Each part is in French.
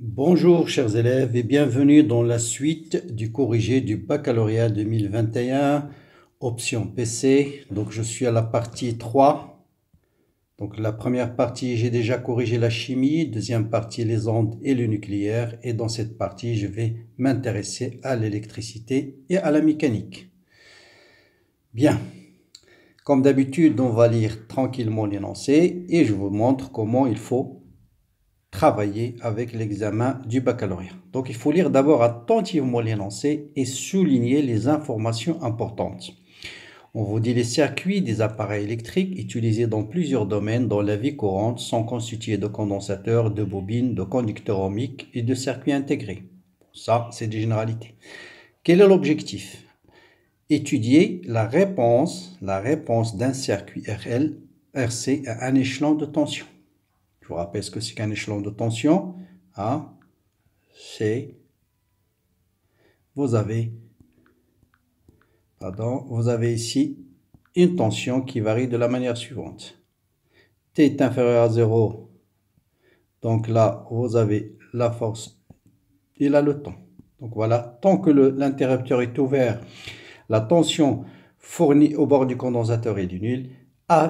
Bonjour chers élèves et bienvenue dans la suite du corrigé du baccalauréat 2021, option PC. Donc je suis à la partie 3. Donc la première partie, j'ai déjà corrigé la chimie, deuxième partie, les ondes et le nucléaire. Et dans cette partie, je vais m'intéresser à l'électricité et à la mécanique. Bien, comme d'habitude, on va lire tranquillement l'énoncé et je vous montre comment il faut travailler avec l'examen du baccalauréat. Donc il faut lire d'abord attentivement l'énoncé et souligner les informations importantes. On vous dit les circuits des appareils électriques utilisés dans plusieurs domaines dans la vie courante sont constitués de condensateurs, de bobines, de conducteurs ohmiques et de circuits intégrés. Ça, c'est des généralités. Quel est l'objectif? Étudier la réponse d'un circuit RL, RC à un échelon de tension. Je vous rappelle ce que c'est qu'un échelon de tension. C'est, vous avez ici une tension qui varie de la manière suivante. T est inférieur à 0. Donc là, vous avez la force et là le temps. Donc voilà, tant que l'interrupteur est ouvert, la tension fournie au bord du condensateur est du nul.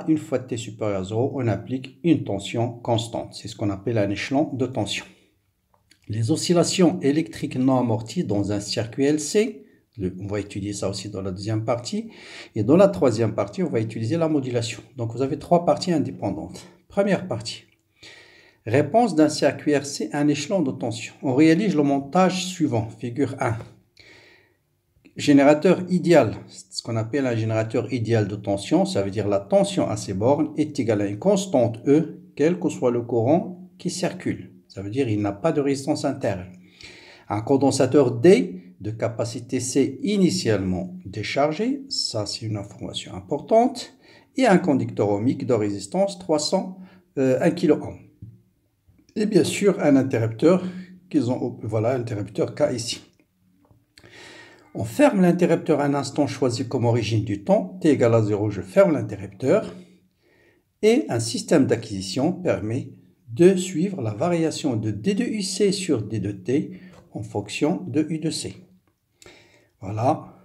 Une fois T supérieur à 0, on applique une tension constante. C'est ce qu'on appelle un échelon de tension. Les oscillations électriques non amorties dans un circuit LC, on va étudier ça aussi dans la deuxième partie. Et dans la troisième partie, on va utiliser la modulation. Donc vous avez trois parties indépendantes. Première partie. Réponse d'un circuit RC à un échelon de tension. On réalise le montage suivant, figure 1. Générateur idéal, ce qu'on appelle un générateur idéal de tension, ça veut dire la tension à ces bornes est égale à une constante E, quel que soit le courant qui circule. Ça veut dire qu'il n'a pas de résistance interne. Un condensateur D de capacité C initialement déchargé, ça c'est une information importante, et un conducteur ohmique de résistance 1 kΩ. Et bien sûr un interrupteur interrupteur K ici. On ferme l'interrupteur à un instant choisi comme origine du temps, t égale à 0, je ferme l'interrupteur. Et un système d'acquisition permet de suivre la variation de D de UC sur D de T en fonction de U de C. Voilà.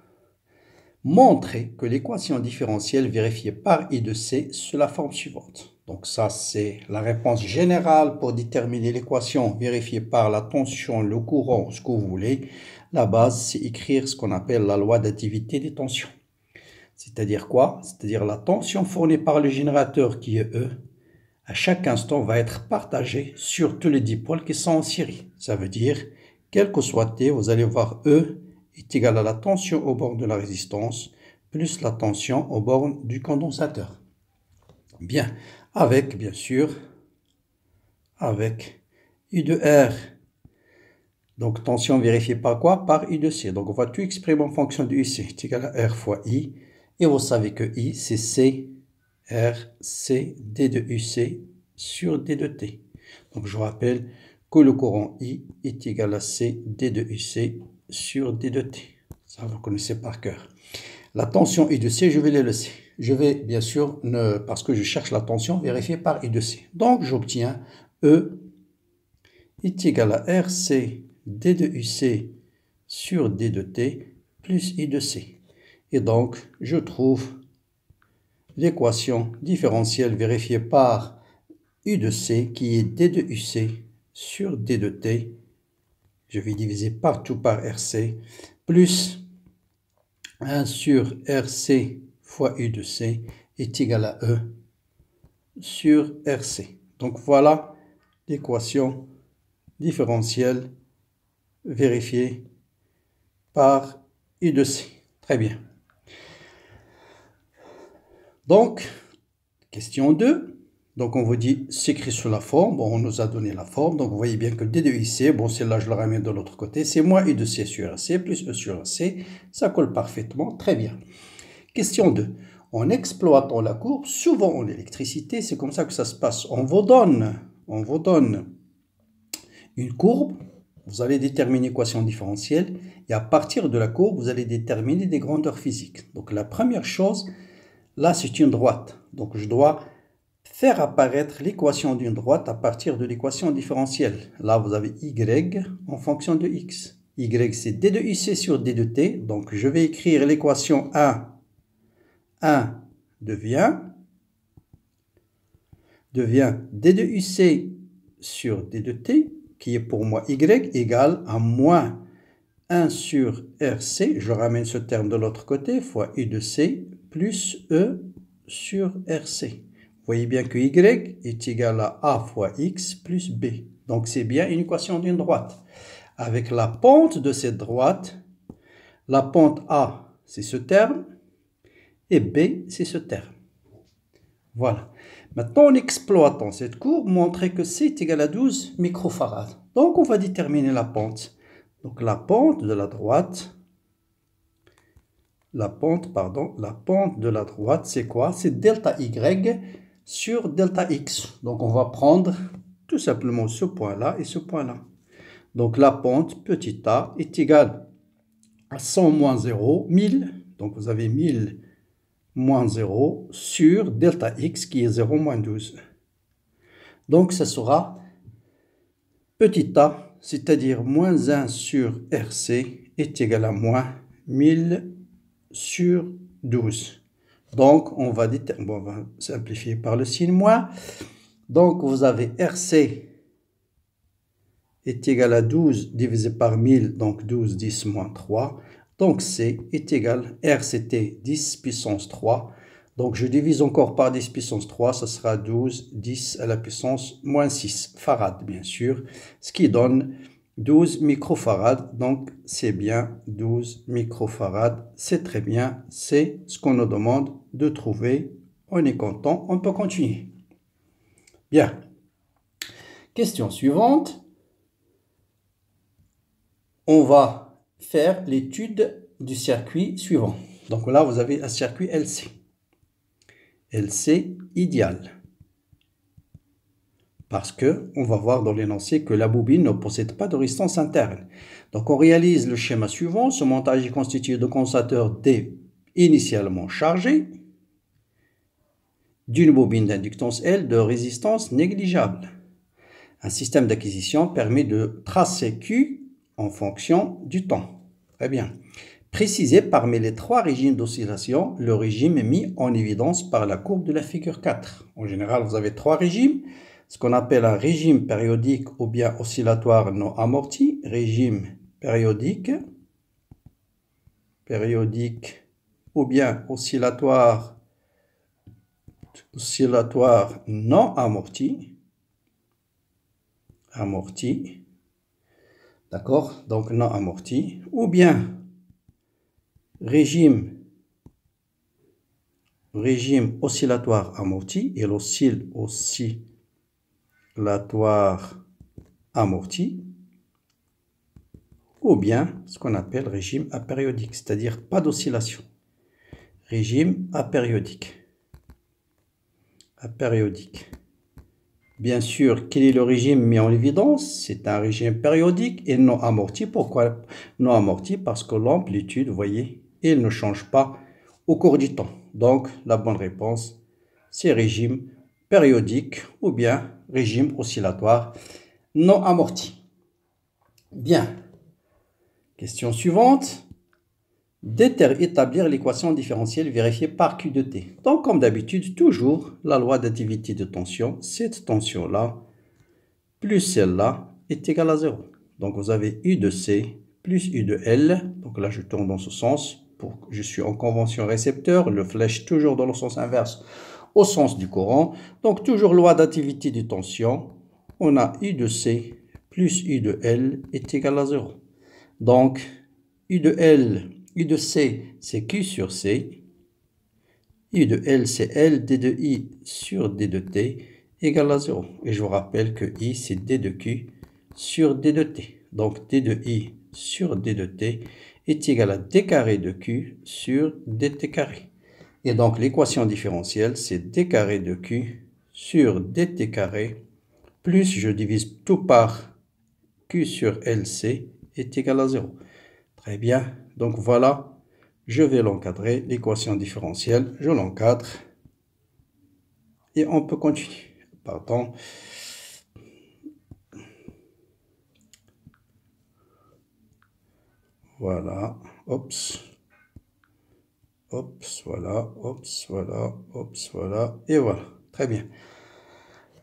Montrer que l'équation différentielle vérifiée par I de C sous la forme suivante. Donc ça, c'est la réponse générale pour déterminer l'équation vérifiée par la tension, le courant, ce que vous voulez. La base, c'est écrire ce qu'on appelle la loi d'additivité des tensions. C'est-à-dire quoi? C'est-à-dire la tension fournie par le générateur qui est E, à chaque instant va être partagée sur tous les dipôles qui sont en série. Ça veut dire, quel que soit T, vous allez voir E est égal à la tension au bord de la résistance plus la tension au bord du condensateur. Bien, bien sûr, avec I de R. Donc, tension vérifiée par quoi? Par I de C. Donc, on va tout exprimer en fonction de IC. C'est égal à R fois I. Et vous savez que I, c'est C, R, C, D de UC sur D de T. Donc, je vous rappelle que le courant I est égal à C, D de UC sur D de T. Ça, vous connaissez par cœur. La tension I de C, je vais les laisser. Je vais, bien sûr, parce que je cherche la tension, vérifier par I de C. Donc, j'obtiens E est égal à RC D de UC sur D de T plus I de C. Et donc, je trouve l'équation différentielle vérifiée par U de C qui est D de UC sur D de T. Je vais diviser partout par RC plus 1 sur RC fois U de C est égal à E sur RC. Donc voilà l'équation différentielle vérifiée par U de C. Très bien. Donc, question 2. Donc, on vous dit, s'écrit sous la forme. Bon, on nous a donné la forme. Donc, vous voyez bien que D de IC, bon, celle-là, je la ramène de l'autre côté. C'est moins U de C sur RC plus E sur RC. Ça colle parfaitement. Très bien. Question 2. En exploitant la courbe, souvent en électricité, c'est comme ça que ça se passe. On vous donne une courbe. Vous allez déterminer l'équation différentielle. Et à partir de la courbe, vous allez déterminer des grandeurs physiques. Donc, la première chose, là, c'est une droite. Donc, je dois Faire apparaître l'équation d'une droite à partir de l'équation différentielle. Là, vous avez y en fonction de x. Y, c'est d de uc sur d de t. Donc, je vais écrire l'équation 1. 1 devient d de uc sur d de t, qui est pour moi y, égale à moins 1 sur rc. Je ramène ce terme de l'autre côté, fois u de c, plus e sur rc. Vous voyez bien que y est égal à a fois x plus b. Donc, c'est bien une équation d'une droite. Avec la pente de cette droite, la pente a, c'est ce terme, et b, c'est ce terme. Voilà. Maintenant, en exploitant cette courbe, montrer que c est égal à 12 microfarad. Donc, on va déterminer la pente. Donc, la pente de la droite, de la droite, c'est quoi? C'est delta y sur delta x. Donc, on va prendre tout simplement ce point-là et ce point-là. Donc, la pente, petit a, est égale à 100 moins 0, 1000. Donc, vous avez 1000 moins 0 sur delta x qui est 0 moins 12. Donc, ça sera petit a, c'est-à-dire moins 1 sur rc est égal à moins 1000 sur 12. Donc, on va simplifier par le signe moins. Donc, vous avez RC est égal à 12 divisé par 1000, donc 12, 10 moins 3. Donc, C est égal, R c'était 10 puissance 3. Donc, je divise encore par 10 puissance 3, ça sera 12, 10 à la puissance moins 6 farad, bien sûr, ce qui donne 12 microfarads. Donc, c'est bien 12 microfarads. C'est très bien. C'est ce qu'on nous demande de trouver. On est content. On peut continuer. Bien. Question suivante. On va faire l'étude du circuit suivant. Donc là, vous avez un circuit LC. LC idéal. Parce qu'on va voir dans l'énoncé que la bobine ne possède pas de résistance interne. Donc, on réalise le schéma suivant. Ce montage est constitué de condensateurs D initialement chargés, d'une bobine d'inductance L de résistance négligeable. Un système d'acquisition permet de tracer Q en fonction du temps. Très bien. Précisé parmi les 3 régimes d'oscillation, le régime est mis en évidence par la courbe de la figure 4. En général, vous avez 3 régimes. Ce qu'on appelle un régime périodique ou bien oscillatoire non amorti, régime périodique ou bien oscillatoire non amorti, d'accord, donc non amorti, ou bien régime oscillatoire amorti, il oscille oscillatoire amorti, ou bien ce qu'on appelle régime apériodique, c'est-à-dire pas d'oscillation. Régime apériodique. Bien sûr, quel est le régime mis en évidence? C'est un régime périodique et non amorti. Pourquoi non amorti? Parce que l'amplitude, vous voyez, il ne change pas au cours du temps. Donc, la bonne réponse, c'est régime périodique ou bien régime oscillatoire non amorti. Bien. Question suivante. Établir l'équation différentielle vérifiée par Q de T. Donc, comme d'habitude, toujours la loi d'additivité de tension. Cette tension-là, plus celle-là, est égale à 0. Donc, vous avez U de C plus U de L. Donc là, je tourne dans ce sens. Je suis en convention récepteur. Le flèche toujours dans le sens inverse, au sens du courant. Donc, toujours loi d'additivité de tension. On a U de C plus U de L est égal à 0. Donc, U de C, c'est Q sur C. U de L, c'est L, D de I sur D de T égale à 0. Et je vous rappelle que I, c'est D de Q sur D de T. Donc, D de I sur D de T est égal à D carré de Q sur DT carré. Et donc, l'équation différentielle, c'est D carré de Q sur DT carré, plus je divise tout par Q sur LC est égal à 0. Très bien. Donc, voilà. Je vais l'encadrer. L'équation différentielle, je l'encadre. et on peut continuer. Pardon. Voilà, oups, oups, voilà, oups, voilà, oups, voilà, et voilà. Très bien.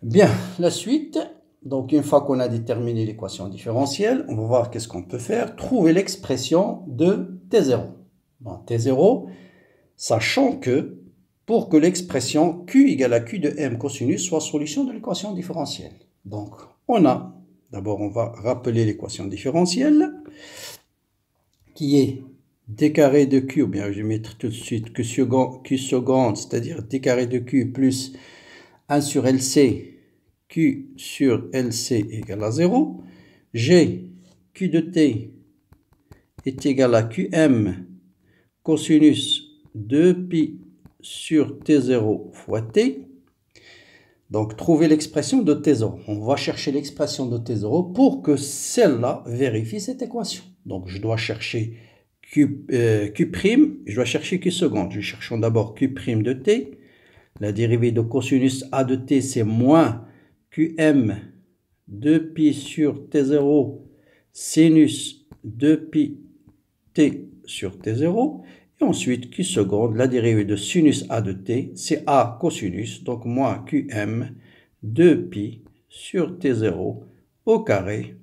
Bien, la suite. Donc, une fois qu'on a déterminé l'équation différentielle, on va voir qu'est-ce qu'on peut faire. Trouver l'expression de T0. Bon, T0, sachant que pour que l'expression Q égale à Q de M cosinus soit solution de l'équation différentielle. Donc, d'abord, on va rappeler l'équation différentielle qui est d carré de Q, ou bien je vais mettre tout de suite Q seconde, c'est-à-dire d carré de Q plus 1 sur LC, Q sur LC égale à 0. G, Q de T est égal à QM cosinus 2pi sur T0 fois T. Donc, trouver l'expression de T0. On va chercher l'expression de T0 pour que celle-là vérifie cette équation. Donc, je dois chercher Q', je dois chercher Q seconde. Je cherchons d'abord Q' de T. La dérivée de cosinus A de T, c'est moins QM 2pi sur T0 sinus 2pi T sur T0. Et ensuite, Q seconde, la dérivée de sinus A de T, c'est A cosinus, donc moins QM 2pi sur T0 au carré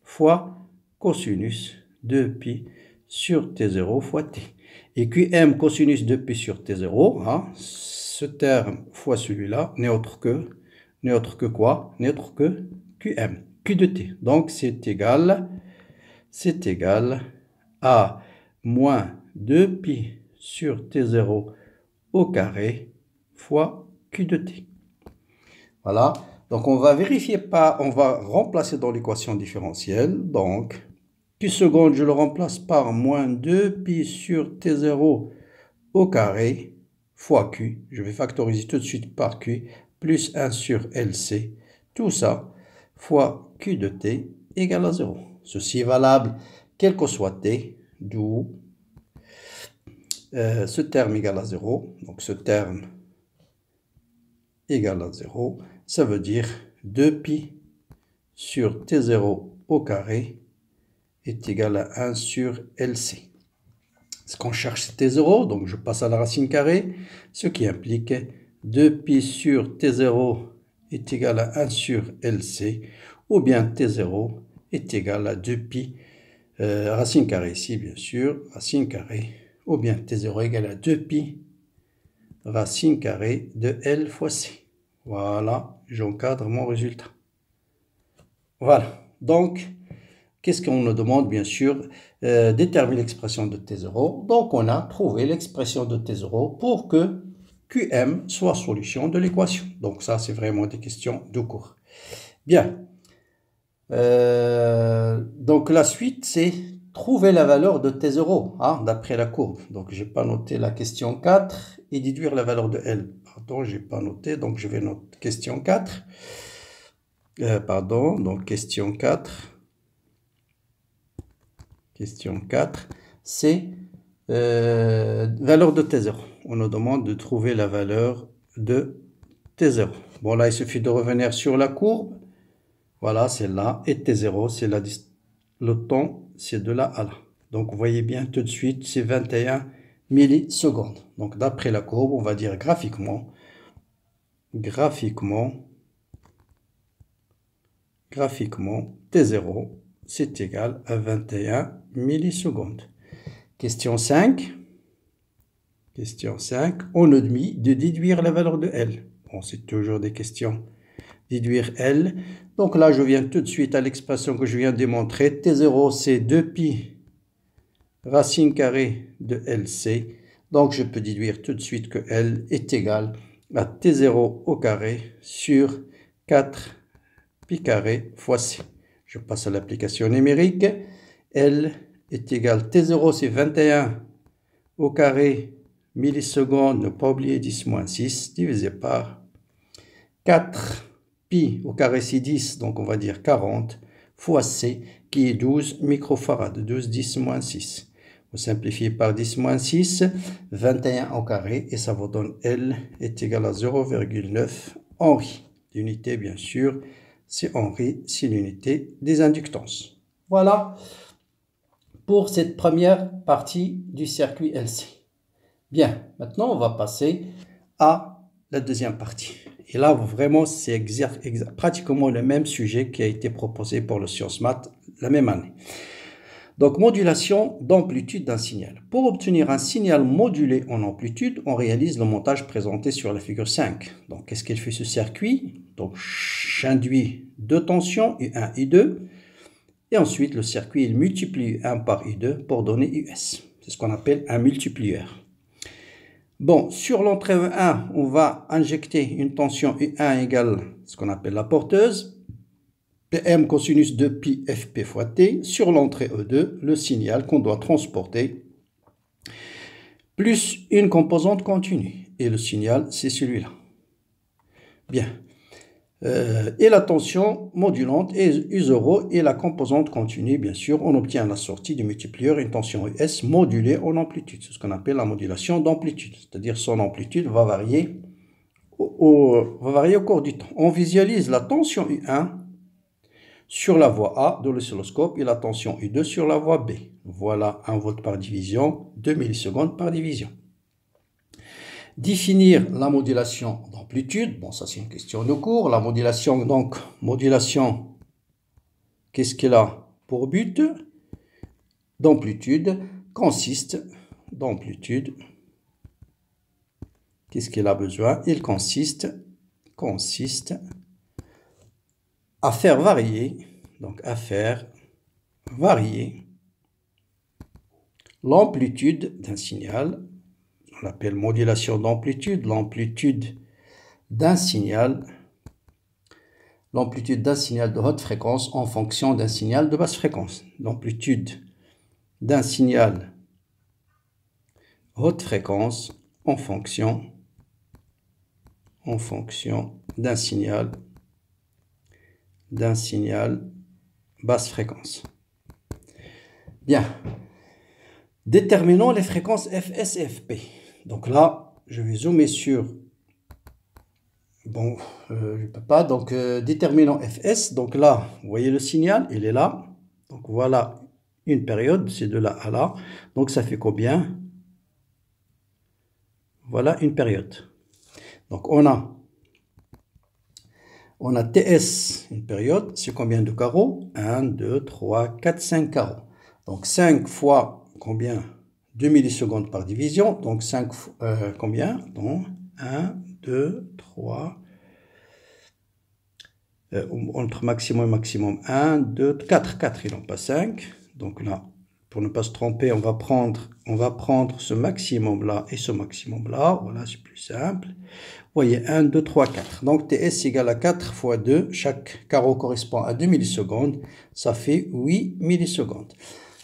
fois cosinus 2pi sur T0 fois T. Et QM cosinus 2pi sur T0, hein, ce terme fois celui-là, n'est autre que quoi? N'est autre que QM, Q de T. Donc, c'est égal à moins 2pi sur T0 au carré fois Q de T. Voilà. Donc, on va remplacer dans l'équation différentielle. Donc, Q seconde, je le remplace par moins 2pi sur T0 au carré fois Q. Je vais factoriser tout de suite par Q, plus 1 sur LC. Tout ça fois Q de T égale à 0. Ceci est valable quel que soit T, d'où ce terme égale à 0. Donc, ce terme égale à 0. Ça veut dire 2pi sur T0 au carré est égal à 1 sur LC. Ce qu'on cherche, c'est T0, donc je passe à la racine carrée, ce qui implique 2pi sur T0 est égal à 1 sur LC, ou bien T0 est égal à 2pi, racine carrée ici, bien sûr, racine carrée, ou bien T0 égale à 2pi, racine carrée de L fois C. Voilà, j'encadre mon résultat. Voilà, donc, qu'est-ce qu'on nous demande, bien sûr, déterminer l'expression de T0. Donc, on a trouvé l'expression de T0 pour que QM soit solution de l'équation. Donc, ça, c'est vraiment des questions de cours. Bien. Donc, la suite, c'est trouver la valeur de T0, hein, d'après la courbe. Donc, je n'ai pas noté la question 4 et déduire la valeur de L. Pardon, je n'ai pas noté, donc je vais noter question 4. Donc question 4. Question 4, c'est valeur de T0. On nous demande de trouver la valeur de T0. Bon, là, il suffit de revenir sur la courbe. Voilà, c'est là. Et T0, c'est le temps, c'est de là à là. Donc, vous voyez bien tout de suite, c'est 21 millisecondes. Donc, d'après la courbe, on va dire graphiquement, T0, c'est égal à 21 millisecondes. Question 5. Question 5. On nous dit de déduire la valeur de L. Bon, c'est toujours des questions. Déduire L. Donc là, je viens tout de suite à l'expression que je viens de démontrer. T0, c'est 2pi racine carrée de LC. Donc, je peux déduire tout de suite que L est égal à T0 au carré sur 4 pi carré fois C. Je passe à l'application numérique. L est égal, T0 c'est 21 au carré millisecondes, ne pas oublier 10 moins 6, divisé par 4 pi au carré c'est 10, donc on va dire 40, fois C, qui est 12 microfarad, 12, 10 moins 6. Vous simplifiez par 10 moins 6, 21 au carré, et ça vous donne L est égal à 0,9 Henri. L'unité, bien sûr, c'est Henri, c'est l'unité des inductances. Voilà pour cette première partie du circuit LC. Bien, maintenant on va passer à la deuxième partie. Et là, vraiment, c'est pratiquement le même sujet qui a été proposé pour le Sciences Maths la même année. Donc, modulation d'amplitude d'un signal. Pour obtenir un signal modulé en amplitude, on réalise le montage présenté sur la figure 5. Donc, qu'est-ce qu'il fait ce circuit? Donc, j'induis deux tensions, U1 et U2. Et ensuite, le circuit, il multiplie U1 par U2 pour donner US. C'est ce qu'on appelle un multiplieur. Bon, sur l'entrée E1, on va injecter une tension U1 égale ce qu'on appelle la porteuse, PM cosinus de pi fp fois t. Sur l'entrée E2, le signal qu'on doit transporter, plus une composante continue. Et le signal, c'est celui-là. Bien. Et la tension modulante est U0 et la composante continue, bien sûr, on obtient à la sortie du multiplieur une tension US modulée en amplitude. C'est ce qu'on appelle la modulation d'amplitude, c'est-à-dire son amplitude va varier au cours du temps. On visualise la tension U1 sur la voie A de l'oscilloscope et la tension U2 sur la voie B. Voilà 1 volt par division, 2 millisecondes par division. Définir la modulation d'amplitude, bon ça c'est une question de cours, la modulation, donc modulation, qu'est-ce qu'elle a pour but? D'amplitude consiste, d'amplitude, qu'est-ce qu'elle a besoin? Il consiste à faire varier, donc à faire varier l'amplitude d'un signal. On l'appelle modulation d'amplitude, l'amplitude d'un signal de haute fréquence en fonction d'un signal de basse fréquence. L'amplitude d'un signal haute fréquence en fonction d'un signal basse fréquence. Bien. Déterminons les fréquences Fs et Fp. Donc là, je vais zoomer sur... Bon, je ne peux pas. Donc, déterminons Fs. Donc là, vous voyez le signal, il est là. Donc voilà une période, c'est de là à là. Donc ça fait combien? Voilà une période. Donc on a TS, une période, c'est combien de carreaux? 1, 2, 3, 4, 5 carreaux. Donc 5 fois combien? 2 millisecondes par division, donc 5 combien? Donc 1, 2, 3, entre maximum et maximum 1, 2, 4 et non pas 5. Donc là, pour ne pas se tromper, on va prendre ce maximum là et ce maximum là. Voilà, c'est plus simple. Vous voyez, 1, 2, 3, 4. Donc TS égale à 4 fois 2. Chaque carreau correspond à 2 millisecondes. Ça fait 8 millisecondes.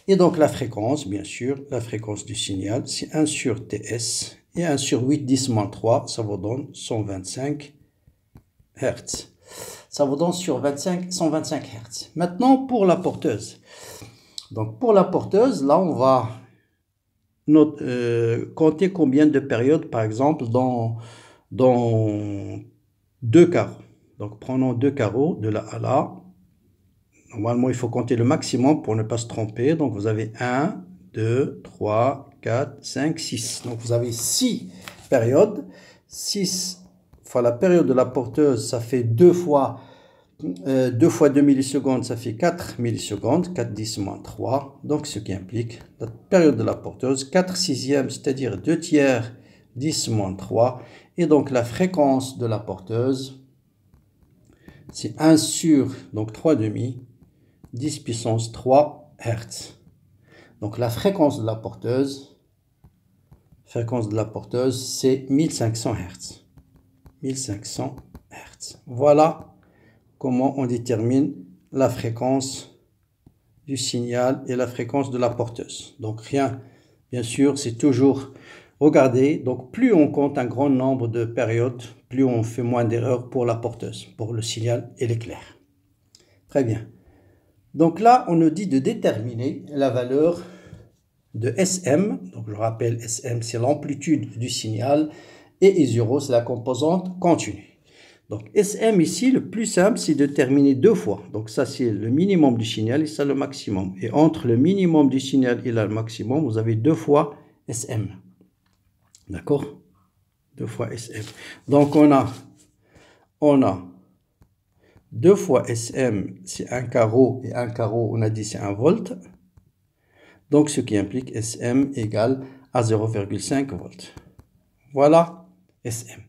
Et donc la fréquence, bien sûr, la fréquence du signal, c'est 1 sur TS. Et 1 sur 8, 10 moins 3, ça vous donne 125 Hz. Ça vous donne sur 125 Hz. Maintenant, pour la porteuse. Donc pour la porteuse, là, on va compter combien de périodes, par exemple, dans 2 carreaux. Donc prenons 2 carreaux de là à là. Normalement, il faut compter le maximum pour ne pas se tromper. Donc, vous avez 1, 2, 3, 4, 5, 6. Donc, vous avez 6 périodes. 6 fois la période de la porteuse, ça fait 2 fois 2 millisecondes, ça fait 4 millisecondes. 4, 10 moins 3. Donc, ce qui implique la période de la porteuse, 4 sixièmes, c'est-à-dire 2 tiers, 10 moins 3. Et donc, la fréquence de la porteuse, c'est 1 sur, donc 3 demi, 10 puissance 3 Hz. Donc la fréquence de la porteuse, c'est 1500 Hz. 1500 Hz. Voilà comment on détermine la fréquence du signal et la fréquence de la porteuse. Donc rien, bien sûr, c'est toujours regarder. Donc plus on compte un grand nombre de périodes, plus on fait moins d'erreurs pour la porteuse, pour le signal et l'éclair. Très bien. Donc là, on nous dit de déterminer la valeur de SM. Donc je rappelle, SM c'est l'amplitude du signal et I0 c'est la composante continue. Donc SM ici, le plus simple c'est de terminer deux fois. Donc ça c'est le minimum du signal et ça le maximum. Et entre le minimum du signal et le maximum, vous avez deux fois SM. D'accord? Deux fois SM. Donc on a 2 fois SM, c'est un carreau, et un carreau, on a dit c'est 1 volt. Donc, ce qui implique SM égale à 0,5 volts. Voilà SM.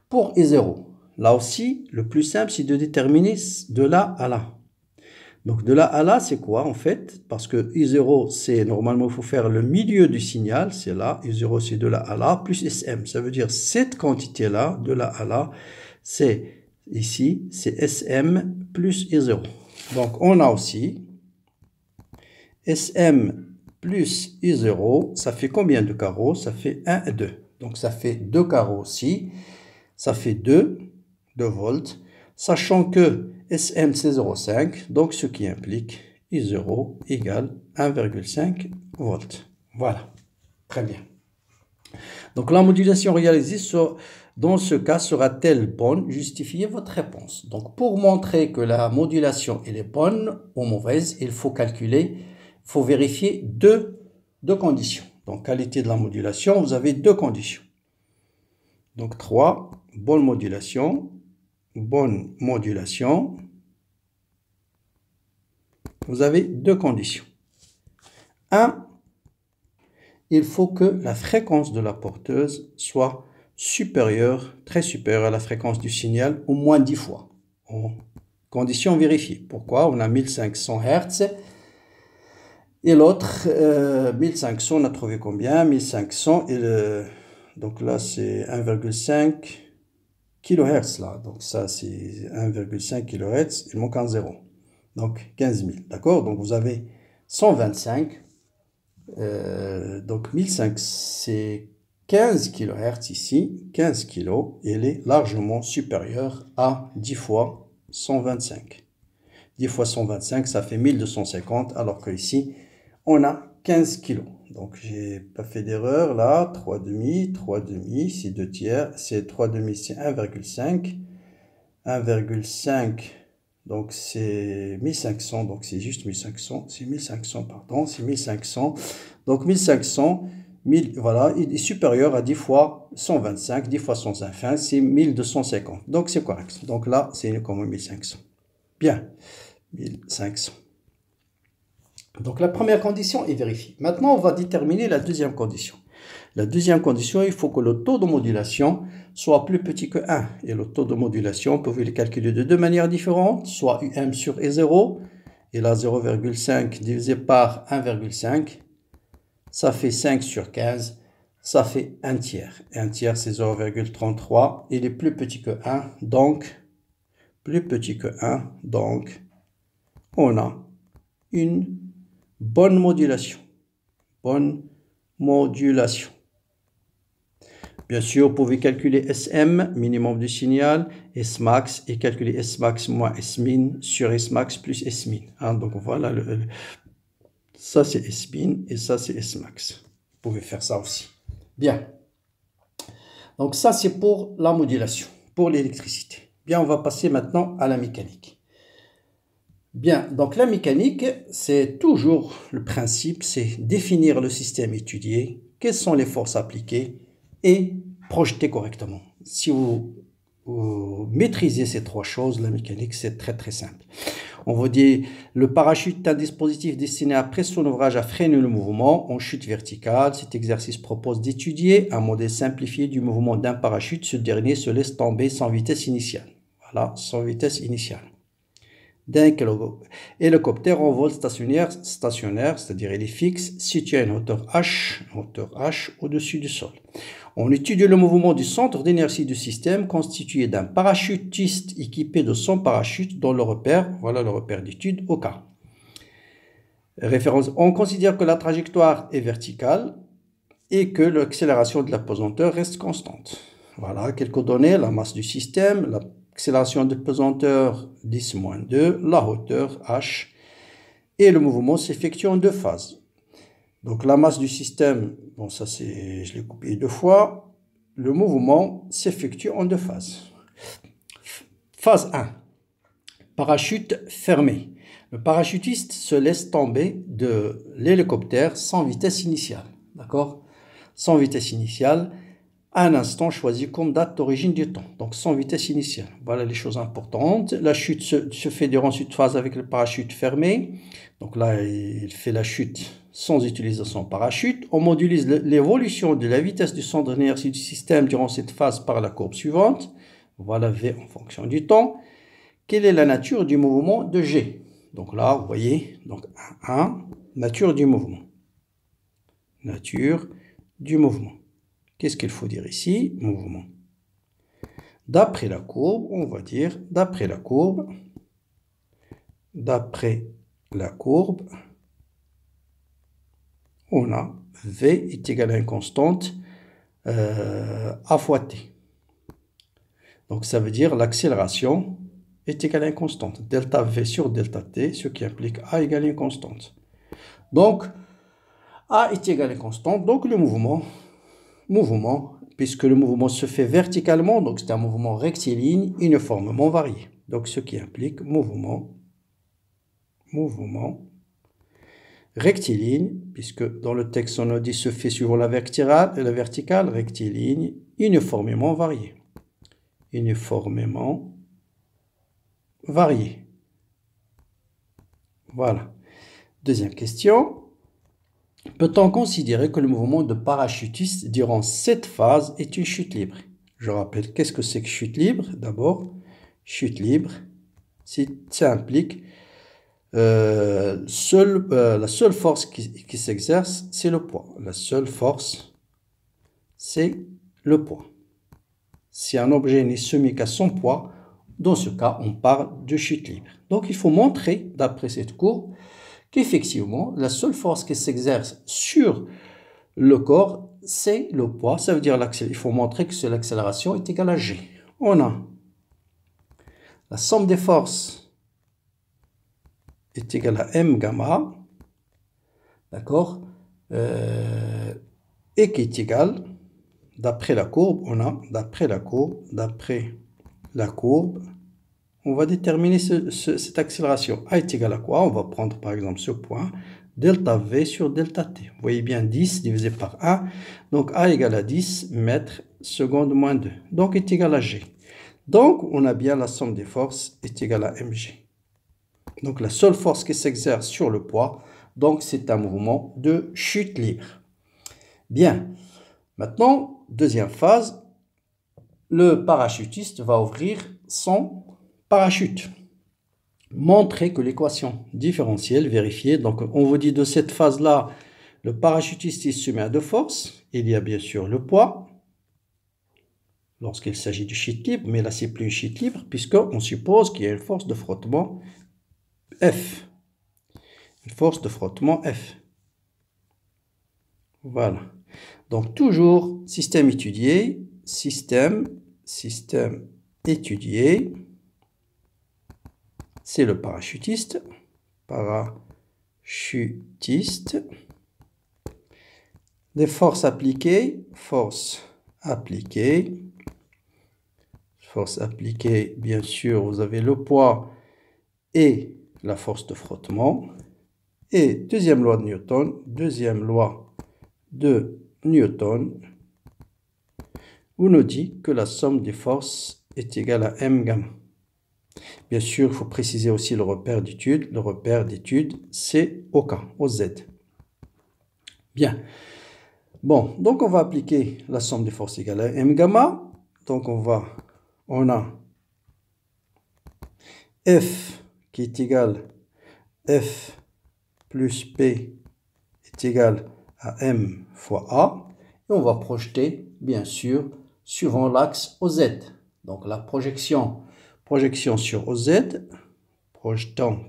Pour I0, là aussi, le plus simple, c'est de déterminer de là à là. Donc, de là à là, c'est quoi en fait? Parce que I0, c'est normalement, il faut faire le milieu du signal, c'est là. I0, c'est de là à là, plus SM. Ça veut dire cette quantité-là, de là à là, c'est ici, c'est SM plus I0. Donc, on a aussi SM plus I0, ça fait combien de carreaux? Ça fait 1 et 2. Donc, ça fait 2 carreaux aussi. Ça fait 2 volts. Sachant que SM, c'est 0,5. Donc, ce qui implique I0 égale 1,5 volts. Voilà. Très bien. Donc, la modulation réalisée dans ce cas sera-t-elle bonne? Justifiez votre réponse. Donc, pour montrer que la modulation elle est bonne ou mauvaise, il faut vérifier deux conditions. Donc, qualité de la modulation, vous avez deux conditions. Donc, 3, bonne modulation. Bonne modulation. Vous avez deux conditions. 1, il faut que la fréquence de la porteuse soit supérieure, très supérieure à la fréquence du signal, au moins 10 fois. Condition vérifiée. Pourquoi? On a 1500 Hz. Et l'autre, 1500, on a trouvé combien? 1500, donc là, c'est 1,5 kHz. Là. Donc ça, c'est 1,5 kHz. Il manque un 0. Donc 15 000. D'accord? Donc vous avez 125. Donc 1500, c'est 15 kHz ici. 15 kg. Et elle est largement supérieure à 10 fois 125. 10 fois 125, ça fait 1250. Alors que ici, on a 15 kg. Donc, j'ai pas fait d'erreur là. 3,5, c'est 2 tiers. C'est 3,5, c'est 1,5. 1,5, donc c'est 1500. Donc, c'est juste 1500. C'est 1500, pardon. C'est 1500. Donc, 1500, voilà, il est supérieur à 10 fois 125. 10 fois 125, c'est 1250. Donc, c'est correct. Donc là, c'est comme 1500. Bien. 1500. Donc la première condition est vérifiée. Maintenant, on va déterminer la deuxième condition. La deuxième condition, il faut que le taux de modulation soit plus petit que 1. Et le taux de modulation, on peut le calculer de deux manières différentes, soit UM sur E0, et là 0,5 divisé par 1,5, ça fait 5 sur 15, ça fait 1 tiers. 1 tiers, c'est 0,33, il est plus petit que 1, donc, plus petit que 1, donc, on a une bonne modulation. Bonne modulation. Bien sûr, vous pouvez calculer SM, minimum du signal, Smax, et calculer Smax moins Smin sur Smax plus Smin. Hein, donc voilà, ça c'est Smin et ça c'est Smax. Vous pouvez faire ça aussi. Bien. Donc ça c'est pour la modulation, pour l'électricité. Bien, on va passer maintenant à la mécanique. Bien, donc la mécanique, c'est toujours le principe, c'est définir le système étudié, quelles sont les forces appliquées et projeter correctement. Si vous maîtrisez ces trois choses, la mécanique, c'est très très simple. On vous dit, le parachute est un dispositif destiné après son ouvrage à freiner le mouvement en chute verticale. Cet exercice propose d'étudier un modèle simplifié du mouvement d'un parachute. Ce dernier se laisse tomber sans vitesse initiale. Voilà, sans vitesse initiale. D'un hélicoptère en vol stationnaire, c'est-à-dire il est fixe, situé à une hauteur H au-dessus du sol. On étudie le mouvement du centre d'inertie du système constitué d'un parachutiste équipé de son parachute dans le repère, voilà le repère d'étude au cas. Référence, on considère que la trajectoire est verticale et que l'accélération de la pesanteur reste constante. Voilà quelques données, la masse du système, l'accélération de pesanteur 10-2, la hauteur h, et le mouvement s'effectue en deux phases. Donc la masse du système, bon ça c'est, je l'ai copié 2 fois. Le mouvement s'effectue en 2 phases. Phase 1. Parachute fermé. Le parachutiste se laisse tomber de l'hélicoptère sans vitesse initiale. D'accord? Sans vitesse initiale, à un instant choisi comme date d'origine du temps. Donc sans vitesse initiale. Voilà les choses importantes. La chute se fait durant cette phase avec le parachute fermé. Donc là, il fait la chute sans utilisation de parachute. On modulise l'évolution de la vitesse du centre d'inertie du système durant cette phase par la courbe suivante. Voilà V en fonction du temps. Quelle est la nature du mouvement de G? Donc là, vous voyez, donc 1, nature du mouvement. Nature du mouvement. Qu'est-ce qu'il faut dire ici? Mouvement. D'après la courbe, on va dire, d'après la courbe, on a V est égal à une constante A fois T. Donc ça veut dire l'accélération est égale à une constante. Delta V sur delta T, ce qui implique A égale à une constante. Donc, A est égal à une constante, donc le mouvement, puisque le mouvement se fait verticalement, donc c'est un mouvement rectiligne uniformément varié. Donc ce qui implique mouvement rectiligne, puisque dans le texte on a dit se fait suivant la verticale, rectiligne uniformément varié. Uniformément varié. Voilà. Deuxième question. Peut-on considérer que le mouvement de parachutiste durant cette phase est une chute libre? Je rappelle, qu'est-ce que c'est que chute libre? D'abord, chute libre, ça implique la seule force qui s'exerce, c'est le poids. La seule force, c'est le poids. Si un objet n'est soumis qu'à son poids, dans ce cas, on parle de chute libre. Donc, il faut montrer, d'après cette courbe, qu'effectivement, la seule force qui s'exerce sur le corps, c'est le poids. Ça veut dire il faut montrer que l'accélération est égale à G. On a la somme des forces est égale à M gamma, d'accord, et qui est égale, d'après la courbe, on va déterminer cette accélération. A est égal à quoi? On va prendre par exemple ce point, delta V sur delta T. Vous voyez bien 10 divisé par 1. Donc A égale à 10 mètres seconde moins 2. Donc est égal à G. Donc on a bien la somme des forces est égale à mg. Donc la seule force qui s'exerce sur le poids, donc c'est un mouvement de chute libre. Bien. Maintenant, deuxième phase, le parachutiste va ouvrir son parachute. Montrer que l'équation différentielle vérifiée, donc on vous dit de cette phase-là, le parachutiste est soumis à 2 forces. Il y a bien sûr le poids, lorsqu'il s'agit de chute libre, mais là c'est plus une chute libre, puisqu'on suppose qu'il y a une force de frottement F. Une force de frottement F. Voilà. Donc toujours système étudié, système étudié, c'est le parachutiste, des forces appliquées, bien sûr, vous avez le poids et la force de frottement, et deuxième loi de Newton, où nous dit que la somme des forces est égale à m gamma. Bien sûr, il faut préciser aussi le repère d'étude. Le repère d'étude, c'est au Z. Bien. Bon, donc on va appliquer la somme des forces égale à m gamma. Donc on a F qui est égal F plus P est égal à M fois A. Et on va projeter, bien sûr, suivant l'axe OZ. Donc la projection sur OZ, projetons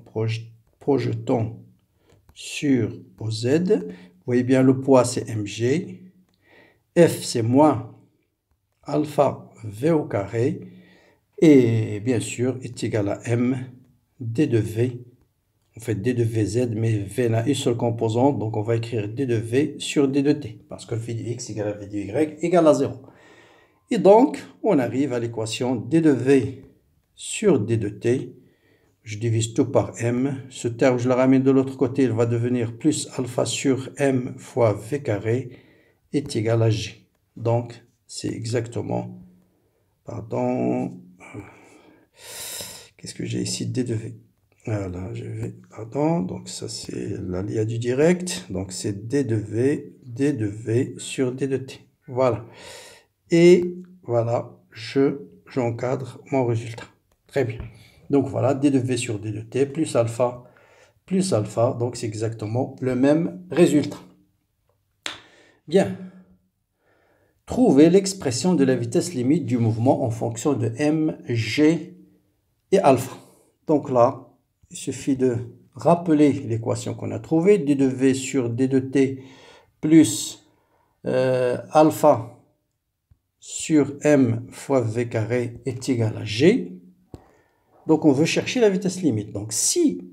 sur OZ. Vous voyez bien, le poids, c'est mg. F, c'est moins alpha v au carré. Et bien sûr, est égal à m d de v En fait, d de vz, mais v n'a une seule composante, donc on va écrire d de v sur d de t, parce que phi de x égale à v de y égale à 0. Et donc, on arrive à l'équation d de v sur d de t. Je divise tout par m. Ce terme, je le ramène de l'autre côté, il va devenir plus alpha sur m fois v carré est égal à g. Donc, c'est exactement... Pardon... Qu'est-ce que j'ai ici? D de v. Voilà, je vais... Pardon, donc ça c'est l'aléa du direct. Donc c'est d de v sur d de t. Voilà. Et voilà, j'encadre mon résultat. Très bien. Donc voilà, d de v sur d de t plus alpha. Donc c'est exactement le même résultat. Bien. Trouvez l'expression de la vitesse limite du mouvement en fonction de m, g et alpha. Donc là, il suffit de rappeler l'équation qu'on a trouvée, d de v sur d de t plus alpha sur m fois v carré est égal à g. Donc on veut chercher la vitesse limite. Donc si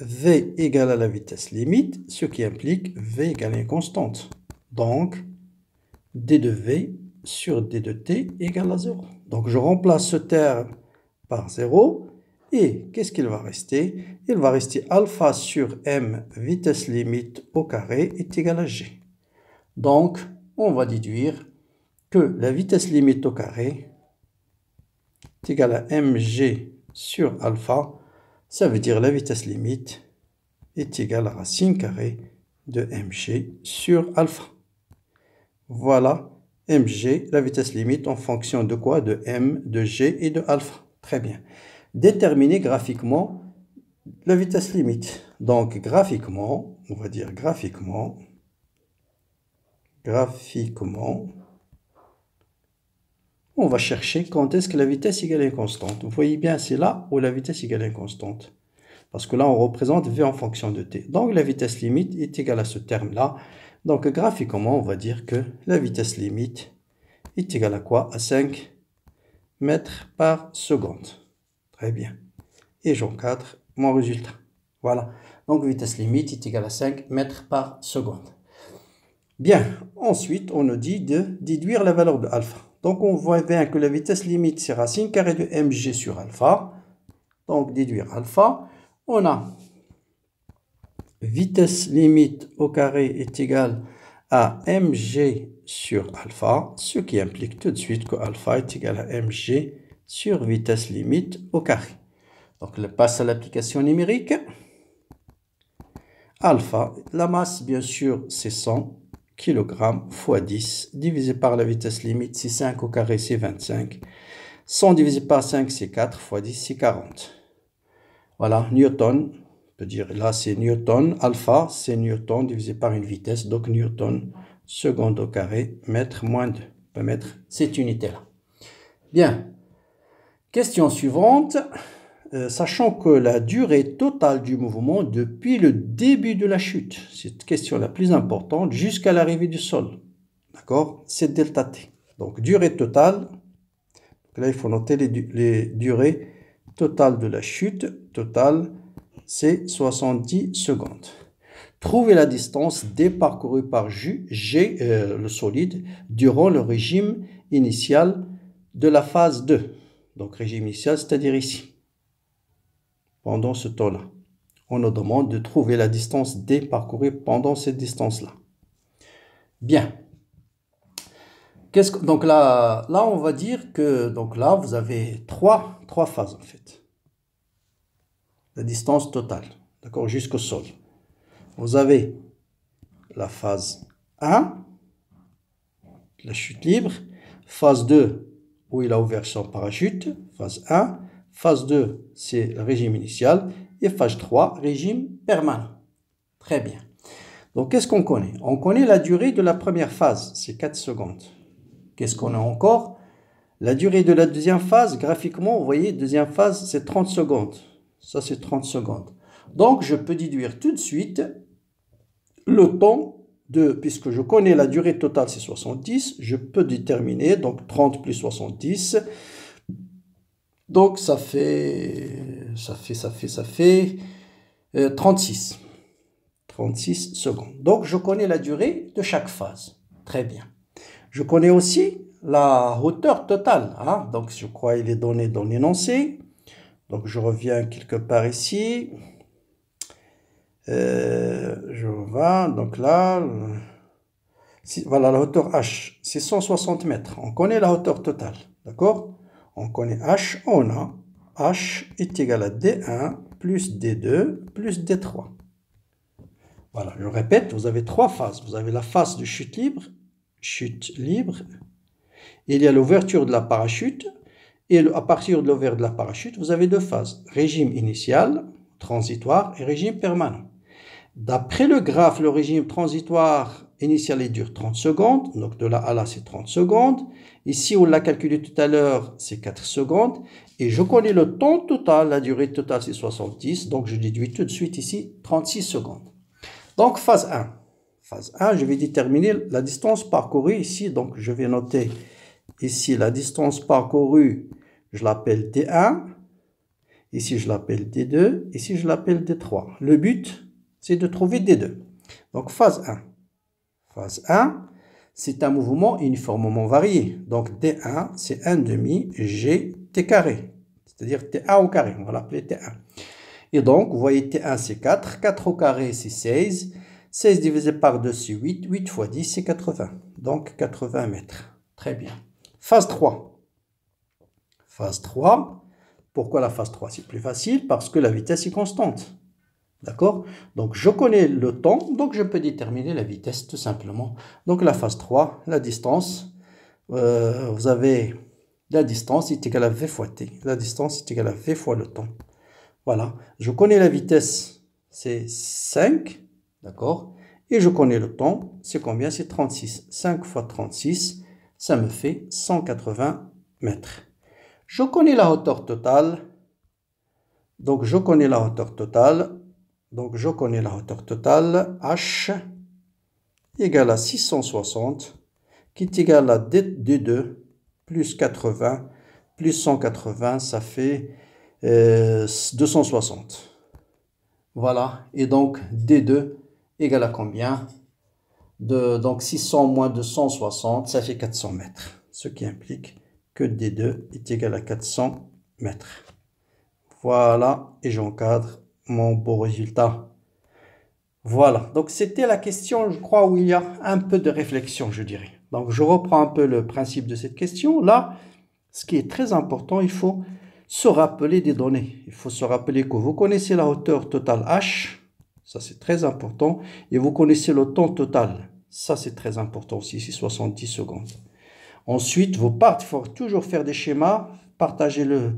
v égale à la vitesse limite, ce qui implique v égale à une constante. Donc d de v sur d de t égale à 0. Donc je remplace ce terme par 0. Et qu'est-ce qu'il va rester? Il va rester alpha sur m vitesse limite au carré est égal à g. Donc, on va déduire que la vitesse limite au carré est égale à mg sur alpha. Ça veut dire la vitesse limite est égale à racine carrée de mg sur alpha. Voilà mg, la vitesse limite en fonction de quoi? De m, de g et de alpha. Très bien. Déterminer graphiquement la vitesse limite. Donc, graphiquement, on va dire graphiquement, on va chercher quand est-ce que la vitesse égale à une constante. Vous voyez bien, c'est là où la vitesse égale à une constante. Parce que là, on représente v en fonction de t. Donc, la vitesse limite est égale à ce terme-là. Donc, graphiquement, on va dire que la vitesse limite est égale à quoi? À 5 mètres par seconde. Très bien. Et j'encadre mon résultat. Voilà. Donc, vitesse limite est égale à 5 mètres par seconde. Bien. Ensuite, on nous dit de déduire la valeur de alpha. Donc, on voit bien que la vitesse limite, c'est racine carrée de mg sur alpha. Donc, déduire alpha. On a vitesse limite au carré est égale à mg sur alpha, ce qui implique tout de suite que alpha est égal à mg sur vitesse limite au carré. Donc, je passe à l'application numérique. Alpha, la masse, bien sûr, c'est 100 kg fois 10, divisé par la vitesse limite, c'est 5 au carré, c'est 25. 100 divisé par 5, c'est 4, fois 10, c'est 40. Voilà, Newton, on peut dire, là, c'est Newton. Alpha, c'est Newton divisé par une vitesse, donc Newton, seconde au carré, mètre moins 2. On peut mettre cette unité-là. Bien. Question suivante. Sachant que la durée totale du mouvement depuis le début de la chute, cette question la plus importante, jusqu'à l'arrivée du sol, d'accord, c'est delta t. Donc, durée totale, là, il faut noter les durées totales de la chute. Totale, c'est 70 secondes. Trouvez la distance d parcourue par G, le solide, durant le régime initial de la phase 2. Donc, régime initial, c'est-à-dire ici. Pendant ce temps-là, on nous demande de trouver la distance d parcourue pendant cette distance-là. Bien. Donc là, on va dire que donc là, vous avez trois phases en fait. La distance totale, d'accord, jusqu'au sol. Vous avez la phase 1, la chute libre, phase 2, où il a ouvert son parachute, phase 1. Phase 2, c'est le régime initial. Et phase 3, régime permanent. Très bien. Donc, qu'est-ce qu'on connaît? On connaît la durée de la première phase, c'est 4 secondes. Qu'est-ce qu'on a encore? La durée de la deuxième phase, graphiquement, vous voyez, deuxième phase, c'est 30 secondes. Ça, c'est 30 secondes. Donc, je peux déduire tout de suite le temps puisque je connais la durée totale, c'est 70, je peux déterminer, donc 30 plus 70. Donc, ça fait 36. 36 secondes. Donc, je connais la durée de chaque phase. Très bien. Je connais aussi la hauteur totale. Hein? Donc, je crois qu'il est donné dans l'énoncé. Donc, je reviens quelque part ici. Je vais, donc là, voilà la hauteur H, c'est 160 mètres. On connaît la hauteur totale, d'accord? On connaît H, on a H est égal à D1 plus D2 plus D3. Voilà, je répète, vous avez trois phases. Vous avez la phase de chute libre. Il y a l'ouverture de la parachute. Et à partir de l'ouverture de la parachute, vous avez deux phases. Régime initial, transitoire et régime permanent. D'après le graphe, le régime transitoire initial il dure 30 secondes. Donc de là à là, c'est 30 secondes. Ici, on l'a calculé tout à l'heure, c'est 4 secondes. Et je connais le temps total, la durée totale, c'est 70. Donc je déduis tout de suite ici 36 secondes. Donc phase 1. Phase 1, je vais déterminer la distance parcourue ici. Donc je vais noter ici la distance parcourue, je l'appelle D1. Ici, je l'appelle D2. Ici, je l'appelle D3. Le but, c'est de trouver D2. Donc, phase 1. Phase 1, c'est un mouvement uniformément varié. Donc, D1, c'est 1 demi G T carré. C'est-à-dire T1 au carré. On va l'appeler T1. Et donc, vous voyez, T1, c'est 4. 4 au carré, c'est 16. 16 divisé par 2, c'est 8. 8 fois 10, c'est 80. Donc, 80 mètres. Très bien. Phase 3. Phase 3. Pourquoi la phase 3? C'est plus facile parce que la vitesse est constante. D'accord? Donc, je connais le temps, donc je peux déterminer la vitesse tout simplement. Donc, la phase 3, la distance, vous avez la distance est égale à V fois T. La distance est égale à V fois le temps. Voilà. Je connais la vitesse, c'est 5. D'accord? Et je connais le temps, c'est combien? C'est 36. 5 fois 36, ça me fait 180 mètres. Je connais la hauteur totale. Donc, je connais la hauteur totale. Donc, je connais la hauteur totale. H égale à 660, qui est égal à D2 plus 80 plus 180, ça fait 260. Voilà. Et donc, D2 égale à combien? Donc, 600 moins 260, ça fait 400 mètres. Ce qui implique que D2 est égal à 400 mètres. Voilà, et j'encadre mon beau résultat. Voilà, donc c'était la question, je crois, où il y a un peu de réflexion, je dirais. Donc, je reprends un peu le principe de cette question. Là, ce qui est très important, il faut se rappeler des données. Il faut se rappeler que vous connaissez la hauteur totale H, ça c'est très important, et vous connaissez le temps total. Ça c'est très important aussi, c'est 70 secondes. Ensuite, il faut toujours faire des schémas, partager le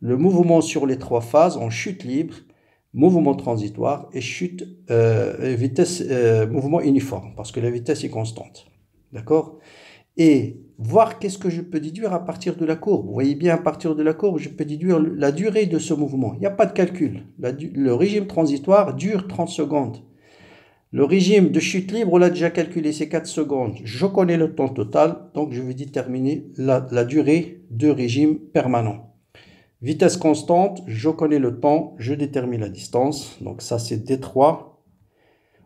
mouvement sur les trois phases en chute libre, mouvement transitoire et vitesse, mouvement uniforme, parce que la vitesse est constante. D'accord? Et voir qu'est-ce que je peux déduire à partir de la courbe. Vous voyez bien, à partir de la courbe, je peux déduire la durée de ce mouvement. Il n'y a pas de calcul. Le régime transitoire dure 30 secondes. Le régime de chute libre, on l'a déjà calculé, c'est 4 secondes. Je connais le temps total, donc je vais déterminer la durée de régime permanent. Vitesse constante, je connais le temps, je détermine la distance. Donc ça, c'est D3.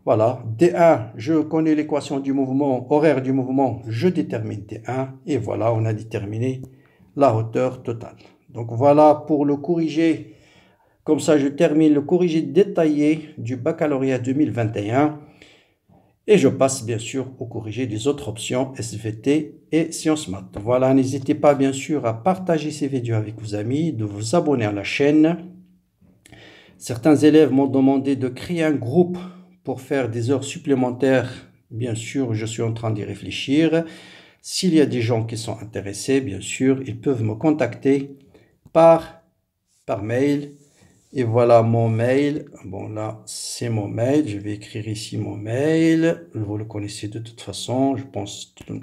Voilà, D1, je connais l'équation du mouvement, horaire du mouvement, je détermine D1. Et voilà, on a déterminé la hauteur totale. Donc voilà pour le corrigé. Comme ça, je termine le corrigé détaillé du baccalauréat 2021. Et je passe bien sûr au corrigé des autres options SVT et Sciences Maths. Voilà, n'hésitez pas bien sûr à partager ces vidéos avec vos amis, de vous abonner à la chaîne. Certains élèves m'ont demandé de créer un groupe pour faire des heures supplémentaires. Bien sûr, je suis en train d'y réfléchir. S'il y a des gens qui sont intéressés, bien sûr, ils peuvent me contacter par mail. Et voilà mon mail. Bon, là, c'est mon mail. Je vais écrire ici mon mail. Vous le connaissez de toute façon. Je pense que le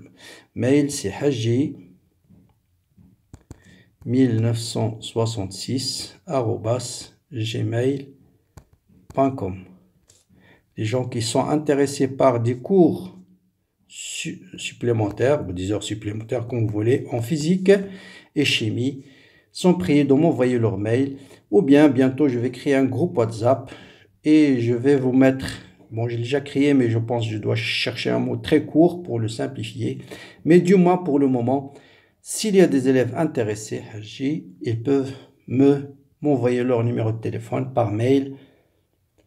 mail, c'est haji1966@gmail.com. Les gens qui sont intéressés par des cours supplémentaires, ou des heures supplémentaires, comme vous voulez, en physique et chimie, sont priés de m'envoyer leur mail. Ou bien, bientôt, je vais créer un groupe WhatsApp et je vais vous mettre, bon, j'ai déjà créé, mais je pense que je dois chercher un mot très court pour le simplifier. Mais du moins, pour le moment, s'il y a des élèves intéressés, ils peuvent m'envoyer leur numéro de téléphone par mail.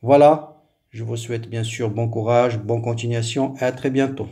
Voilà, je vous souhaite bien sûr bon courage, bonne continuation et à très bientôt.